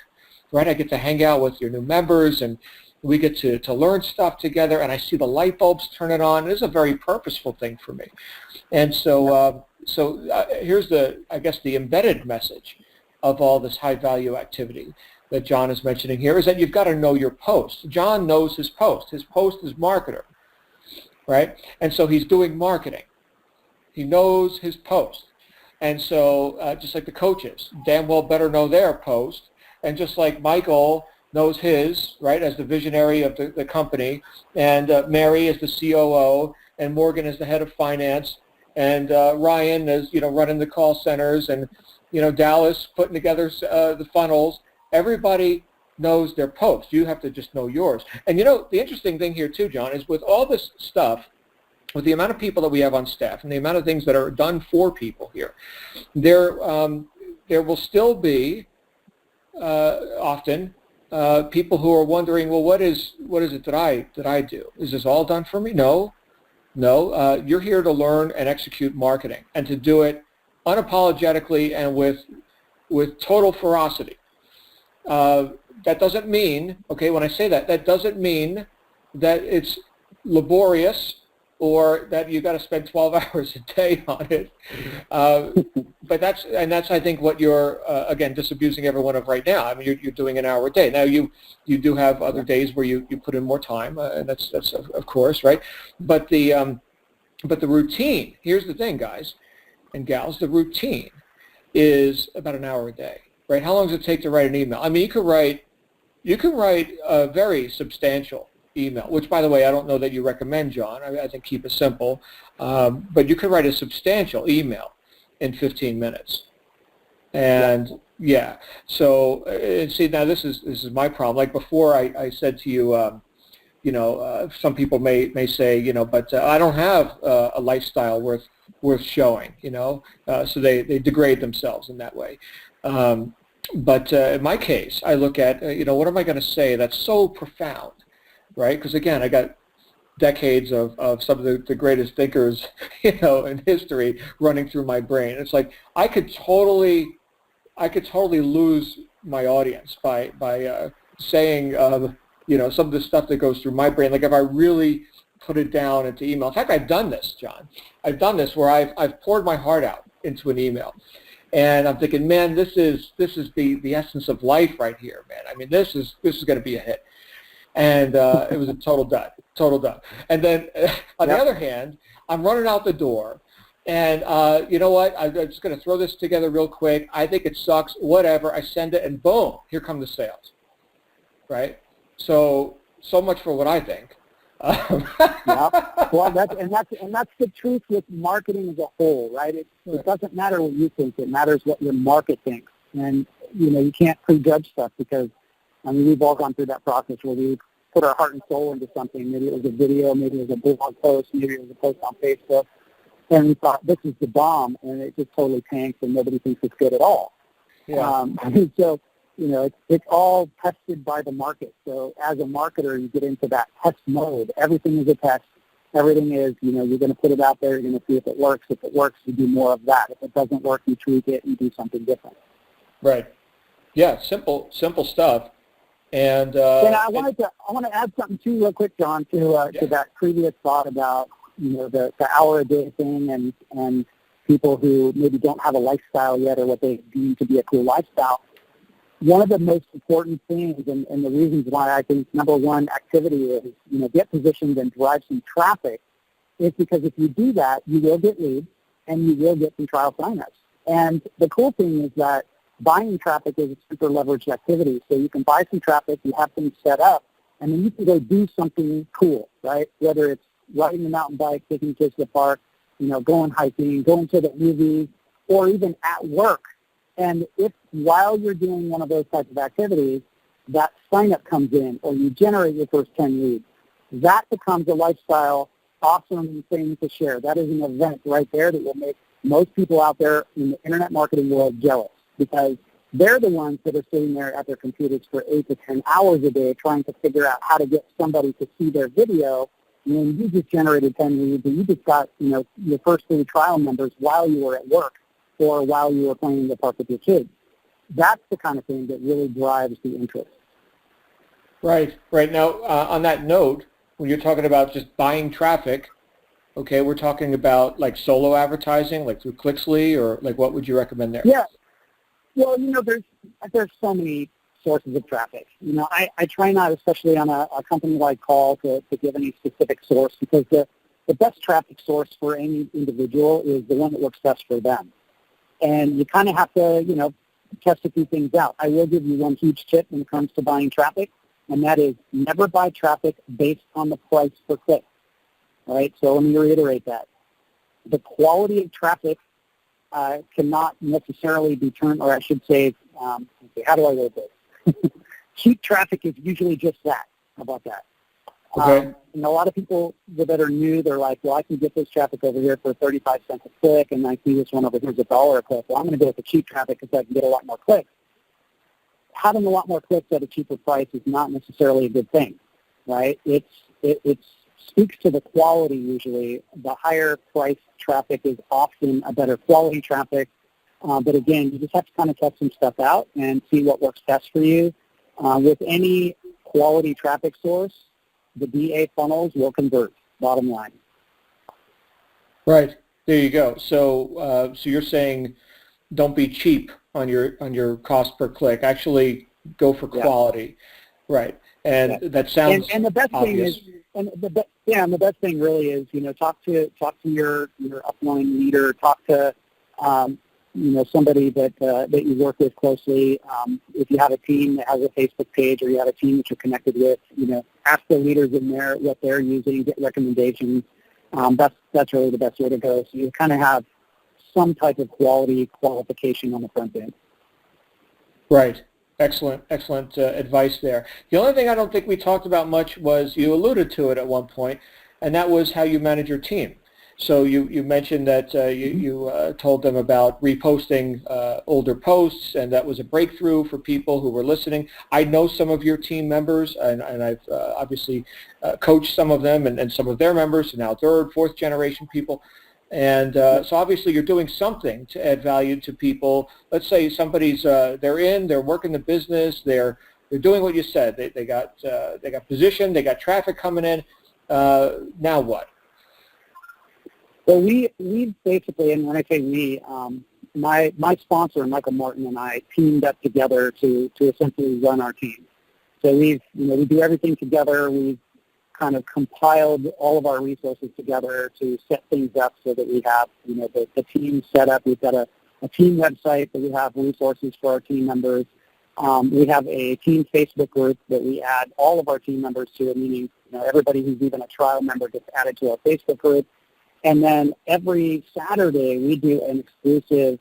right? I get to hang out with your new members, and we get to learn stuff together, and I see the light bulbs turning on. It is a very purposeful thing for me, and so here's the embedded message. of all this high-value activity that John is mentioning here is that you've got to know your post. John knows his post. His post is marketer, right? And so he's doing marketing. He knows his post. And so just like the coaches, damn well better know their post. And just like Michael knows his, right, as the visionary of the company, and Mary is the COO, and Morgan is the head of finance, and Ryan is, running the call centers, and, Dallas putting together the funnels. Everybody knows their post. You have to just know yours. And, the interesting thing here too, John, is with all this stuff, with the amount of people that we have on staff and the amount of things that are done for people here, there will still be often people who are wondering, well, what is it that I do? Is this all done for me? No. You're here to learn and execute marketing, and to do it unapologetically and with total ferocity. That doesn't mean, when I say that doesn't mean that it's laborious or that you got to spend 12 hours a day on it. But that's I think what you're again disabusing everyone of right now. I mean, you're doing an hour a day. Now you do have other days where you put in more time, and that's of course, right. But the routine. Here's the thing, guys and gals. The routine is about an hour a day, right? How long does it take to write an email? I mean, you can write a very substantial email, which, by the way, I don't know that you recommend, John. I think keep it simple. But you could write a substantial email in 15 minutes. And so see, now this is my problem. Like before, I said to you, some people may say, but I don't have a lifestyle worth showing, so they degrade themselves in that way. But in my case, I look at, what am I going to say that's so profound? Right? Because again, I got decades of some of the greatest thinkers, in history running through my brain. It's like I could totally lose my audience by saying, some of the stuff that goes through my brain. Like if I really put it down into email. In fact, I've done this, John. I've done this where I've poured my heart out into an email. And I'm thinking, man, this is the essence of life right here, man. I mean, this is going to be a hit. And it was a total dud. And then on the other hand, I'm running out the door, and you know what? I'm just going to throw this together real quick. I think it sucks. Whatever. I send it, and boom, here come the sales. Right? So much for what I think. Well, that's the truth with marketing as a whole, right? It doesn't matter what you think. It matters what your market thinks. And you can't prejudge stuff because. I mean, we've all gone through that process where we put our heart and soul into something. Maybe it was a video, maybe it was a blog post, maybe it was a post on Facebook, and we thought, this is the bomb, and it just totally tanks, and nobody thinks it's good at all. Yeah. So, it's all tested by the market. So as a marketer, you get into that test mode. Everything is a test. Everything is, you're going to put it out there, you're going to see if it works. If it works, you do more of that. If it doesn't work, you tweak it and do something different. Right. Yeah, simple stuff. And I want to add something too, real quick, John, to that previous thought about the hour a day thing and people who maybe don't have a lifestyle yet or what they deem to be a cool lifestyle. One of the most important things and the reasons why I think number one activity is get positioned and drive some traffic is because if you do that, you will get leads and you will get some trial signups. And the cool thing is that buying traffic is a super leveraged activity. So you can buy some traffic, you have things set up, and then you can go do something cool, right? Whether it's riding a mountain bike, taking kids to the park, going hiking, going to the movies, or even at work. And if while you're doing one of those types of activities, that sign-up comes in or you generate your first 10 leads, that becomes a lifestyle awesome thing to share. That is an event right there that will make most people out there in the internet marketing world jealous, because they're the ones that are sitting there at their computers for 8 to 10 hours a day trying to figure out how to get somebody to see their video, and you just generated 10 leads and you just got your first 3 trial members while you were at work or while you were playing in the park with your kids. That's the kind of thing that really drives the interest. Right. Now, on that note, when you're talking about just buying traffic, okay, we're talking about like solo advertising, like through Clixly, or like what would you recommend there? Yeah. Well, there's so many sources of traffic. I try not, especially on a company like Call, to give any specific source, because the best traffic source for any individual is the one that works best for them. And you kind of have to, test a few things out. I will give you one huge tip when it comes to buying traffic, and that is never buy traffic based on the price per click. All right, so let me reiterate that. The quality of traffic cannot necessarily be turned, or I should say, how do I word this? Cheap traffic is usually just that. How about that? Okay. And a lot of people that are new, they're like, well, I can get this traffic over here for 35 cents a click, and I see this one over here is $1 a click. Well, I'm going to go with the cheap traffic because I can get a lot more clicks. Having a lot more clicks at a cheaper price is not necessarily a good thing, right? It speaks to the quality usually. The higher price traffic is often a better quality traffic. But again, you just have to kind of test some stuff out and see what works best for you. With any quality traffic source, the DA funnels will convert, bottom line. Right. There you go. So so you're saying don't be cheap on your cost per click. Actually go for quality. Yeah. Right. And that sounds and the best obvious. thing is, and the best thing really is, talk to your upline leader, talk to somebody that you work with closely. If you have a team that has a Facebook page, or you have a team that you're connected with, ask the leaders in there what they're using, get recommendations. That's really the best way to go. So you kind of have some type of qualification on the front end. Right. Excellent advice there. The only thing I don't think we talked about much was, you alluded to it at one point, and that was how you manage your team. So you mentioned that you told them about reposting older posts, and that was a breakthrough for people who were listening. I know some of your team members, and I've obviously coached some of them and some of their members, now third, fourth generation people. And so obviously you're doing something to add value to people. Let's say somebody's they're working the business, they're doing what you said. They got position, they got traffic coming in. Now what? Well, we basically, and when I say we, my sponsor, Michael Martin, and I teamed up together to essentially run our team. So we do everything together. We've kind of compiled all of our resources together to set things up so that we have, the team set up. We've got a team website that we have resources for our team members. We have a team Facebook group that we add all of our team members to, meaning everybody who's even a trial member gets added to our Facebook group. And then every Saturday we do an exclusive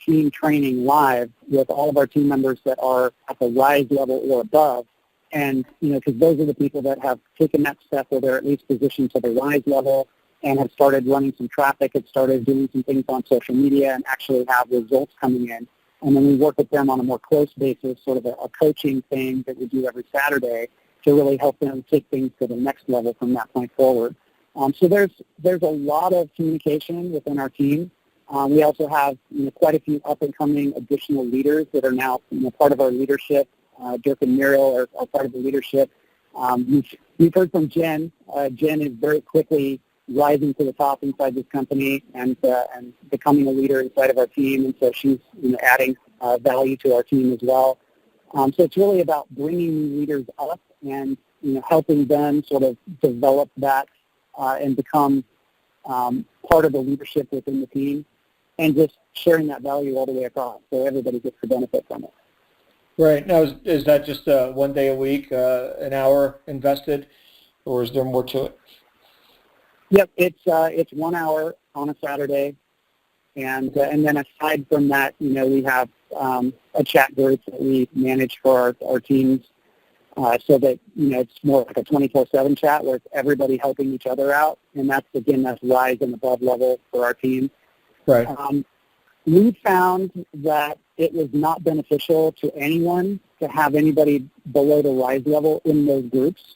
team training live with all of our team members that are at the RISE level or above. And, because those are the people that have taken that step where they're at least positioned to the RISE level and have started running some traffic, have started doing some things on social media, and actually have results coming in. And then we work with them on a more close basis, sort of a coaching thing that we do every Saturday to really help them take things to the next level from that point forward. So there's a lot of communication within our team. We also have quite a few up-and-coming additional leaders that are now part of our leadership. Dirk and Muriel are part of the leadership. We've heard from Jen. Jen is very quickly rising to the top inside this company and becoming a leader inside of our team, and so she's adding value to our team as well. So it's really about bringing leaders up and helping them sort of develop that and become part of the leadership within the team, and just sharing that value all the way across so everybody gets the benefit from it. Right. Now, is that just 1 day a week, an hour invested, or is there more to it? Yep, it's 1 hour on a Saturday, and then aside from that, we have a chat group that we manage for our teams, so that it's more like a 24/7 chat where it's everybody helping each other out, and that's RISE and above level for our team. Right. We found that it was not beneficial to anyone to have anybody below the RISE level in those groups,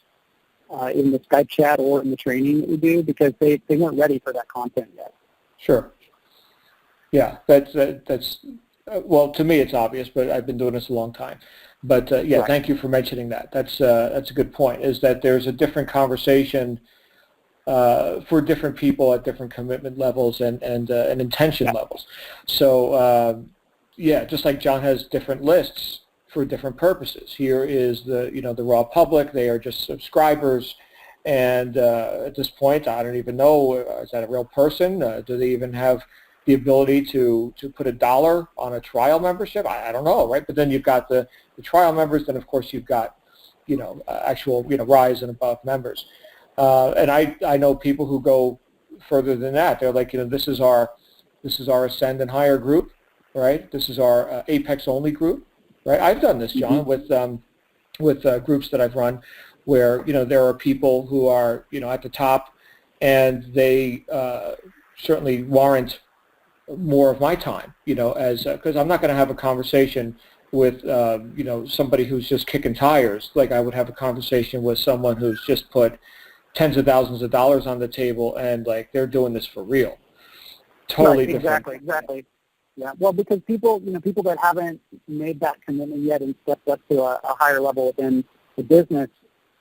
in the Skype chat or in the training that we do, because they weren't ready for that content yet. Sure. Yeah, that's well, to me it's obvious, but I've been doing this a long time. But right. Thank you for mentioning that. That's a good point, is that there's a different conversation for different people at different commitment levels and intention levels. So yeah, just like John has different lists for different purposes. Here is the, the raw public. They are just subscribers. And at this point, I don't even know, is that a real person? Do they even have the ability to put $1 on a trial membership? I don't know, right? But then you've got the trial members. Then, of course, you've got, actual, rise and above members. And I know people who go further than that. They're like, this is our Ascend and Higher group, right? This is our Apex only group, right? I've done this, John, with groups that I've run, where there are people who are at the top, and they certainly warrant more of my time, as because I'm not going to have a conversation with somebody who's just kicking tires like I would have a conversation with someone who's just put tens of thousands of dollars on the table and like they're doing this for real. Totally right, different. Exactly. Yeah. Well, because people that haven't made that commitment yet and stepped up to a higher level within the business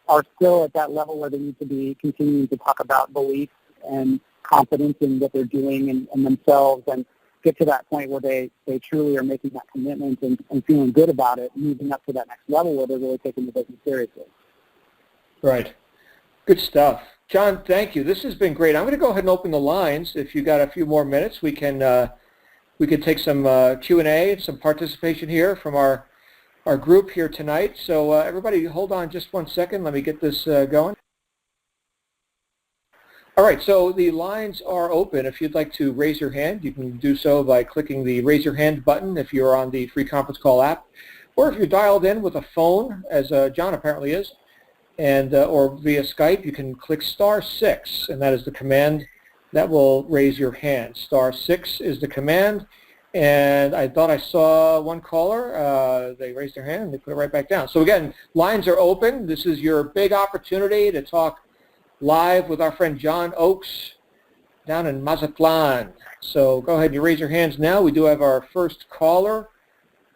are still at that level where they need to be continuing to talk about belief and confidence in what they're doing and themselves, and get to that point where they truly are making that commitment and feeling good about it, moving up to that next level where they're really taking the business seriously. Right. Good stuff. John, thank you. This has been great. I'm going to go ahead and open the lines. If you got a few more minutes, we can take some Q&A, some participation here from our group here tonight. So everybody hold on just one second. Let me get this going. All right, so the lines are open. If you'd like to raise your hand, you can do so by clicking the raise your hand button if you're on the free conference call app, or if you're dialed in with a phone, as John apparently is, and or via Skype, you can click *6, and that is the command that will raise your hand. *6 is the command. And I thought I saw one caller. They raised their hand and they put it right back down. So again, lines are open. This is your big opportunity to talk live with our friend John Ochs down in Mazatlan. So go ahead and you raise your hands now. We do have our first caller,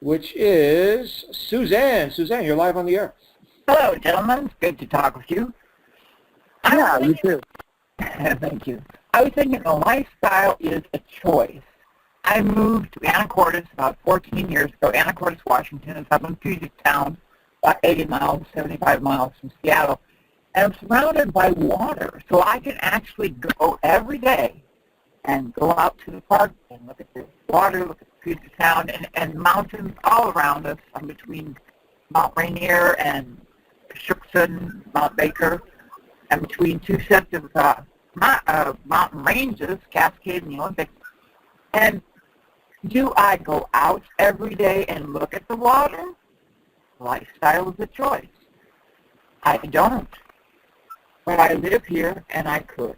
which is Suzanne. Suzanne, you're live on the air. Hello, gentlemen. It's good to talk with you. Yeah, you too. Thank you. I was thinking a lifestyle is a choice. I moved to Anacortes about 14 years ago. Anacortes, Washington is up in Puget Sound, about 80 miles, 75 miles from Seattle. And I'm surrounded by water, so I can actually go every day and go out to the park and look at the water, look at Puget Sound, and mountains all around us. I'm between Mount Rainier and Shukson, Mount Baker, and between two sets of mountain ranges, Cascade and the Olympic. And do I go out every day and look at the water? Lifestyle is a choice. I don't. But I live here, and I could.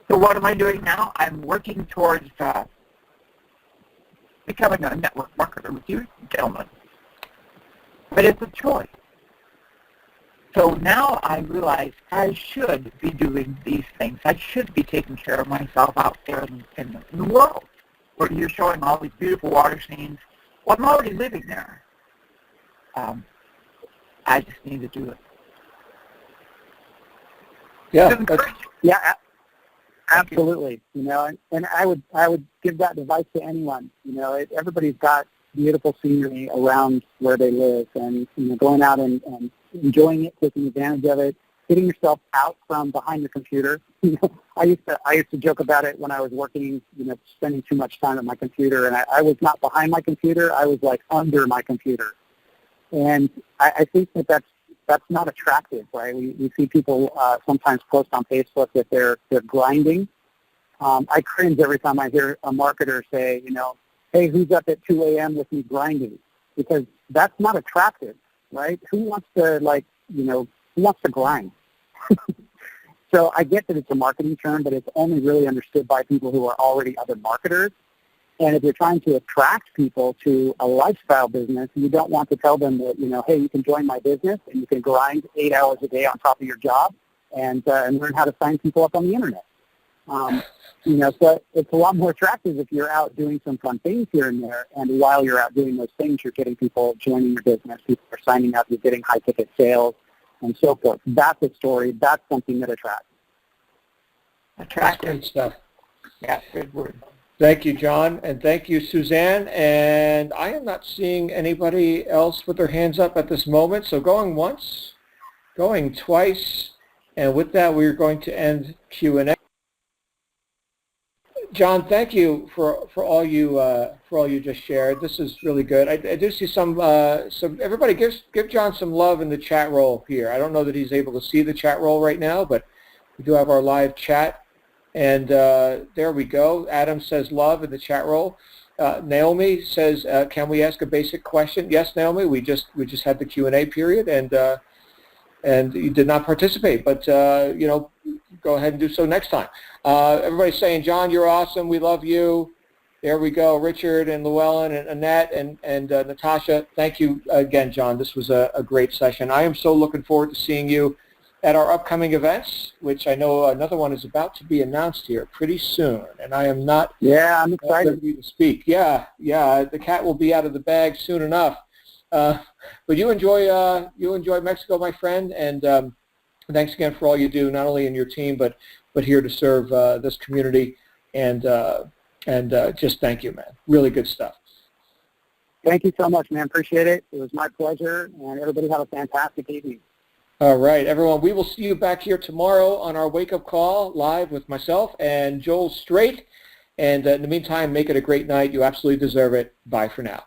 So what am I doing now? I'm working towards becoming a network marketer with you, gentlemen. But it's a choice. So now I realize I should be doing these things. I should be taking care of myself out there in the world, where you're showing all these beautiful water scenes. Well, I'm already living there. I just need to do it. Yeah, absolutely. And I would give that advice to anyone. Everybody's got beautiful scenery around where they live, and going out and enjoying it, taking advantage of it, getting yourself out from behind the computer. I used to joke about it when I was working, spending too much time at my computer, and I was not behind my computer. I was like under my computer, and I think that's not attractive, right? We see people sometimes post on Facebook that they're grinding. I cringe every time I hear a marketer say, hey, who's up at 2 a.m. with me grinding? Because that's not attractive, right? Who wants to who wants to grind? So I get that it's a marketing term, but it's only really understood by people who are already other marketers. And if you're trying to attract people to a lifestyle business, you don't want to tell them that, hey, you can join my business and you can grind 8 hours a day on top of your job and learn how to sign people up on the internet. So it's a lot more attractive if you're out doing some fun things here and there, and while you're out doing those things, you're getting people joining your business, people are signing up, you're getting high-ticket sales, and so forth. That's a story. That's something that attracts. Attractive. Great stuff. Yeah, good word. Thank you, John, and thank you, Suzanne. And I am not seeing anybody else with their hands up at this moment. So going once, going twice, and with that, we're going to end Q&A. John, thank you for all you just shared. This is really good. I do see some everybody give John some love in the chat roll here. I don't know that he's able to see the chat roll right now, but we do have our live chat. And there we go. Adam says love in the chat roll. Naomi says, can we ask a basic question? Yes, Naomi, we just had the Q&A period, and you did not participate, but you know, go ahead and do so next time. Everybody's saying, John, you're awesome. We love you. There we go. Richard and Llewellyn and Annette and Natasha, thank you again, John. This was a great session. I am so looking forward to seeing you at our upcoming events, which I know another one is about to be announced here pretty soon, and I am not I'm excited ready to speak. Yeah, the cat will be out of the bag soon enough. But you enjoy Mexico, my friend, and thanks again for all you do, not only in your team, but here to serve this community, and just thank you, man. Really good stuff. Thank you so much, man. Appreciate it. It was my pleasure, and everybody have a fantastic evening. All right, everyone, we will see you back here tomorrow on our wake-up call live with myself and Joel Strait. And in the meantime, make it a great night. You absolutely deserve it. Bye for now.